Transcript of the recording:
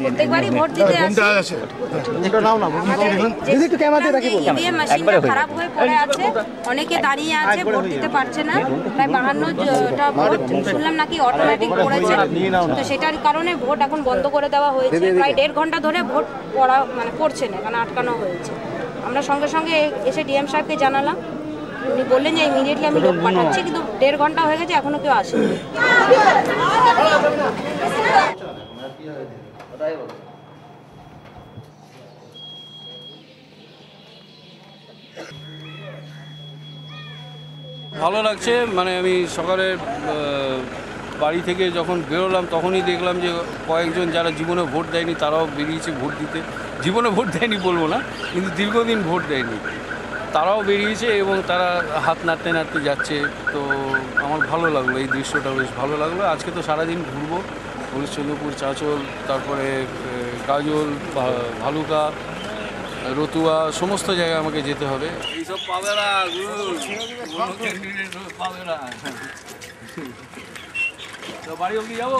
প্রত্যেকবারই ভোট দিতে আসি। ইভিএম মেশিনটা খারাপ হয়ে পড়ে আছে, অনেকে দাঁড়িয়ে আছে, ভোট দিতে পারছে না। প্রায় 52টা ভোট শুনলাম নাকি অটোমেটিক পড়েছে, তো সেটার কারণে ভোট এখন বন্ধ করে দেওয়া হয়েছে। প্রায় 1.5 ঘন্টা ধরে ভোট পড়া পড়ছে না, কারণ আটকানো হয়েছে। আমরা সঙ্গে সঙ্গে এসে ডিএম সাহেবকে জানালাম, উনি বললেন যে ইমিডিয়েটলি আমি লোক পাঠাচ্ছি, কিন্তু 1.5 ঘন্টা হয়ে গেছে এখনো কেউ আসেনি। ভালো লাগছে, মানে আমি সকালে বাড়ি থেকে যখন বেরোলাম তখনই দেখলাম যে কয়েকজন যারা জীবনে ভোট দেয়নি তারাও বেরিয়েছে ভোট দিতে। জীবনে ভোট দেয়নি বলবো না, কিন্তু দীর্ঘদিন ভোট দেয়নি তারাও বেরিয়েছে এবং তারা হাত নাড়তে নাড়তে যাচ্ছে। তো আমার ভালো লাগলো, এই দৃশ্যটা বেশ ভালো লাগলো। আজকে তো সারাদিন ঘুরবো, হরিশ্চন্দ্রপুর, চাঁচল, তারপরে গাজল, ভালুকা, রতুয়া, সমস্ত জায়গায় আমাকে যেতে হবে। এইসব পাবে না, পাবে না। তো বাড়ি অবধি যাবো।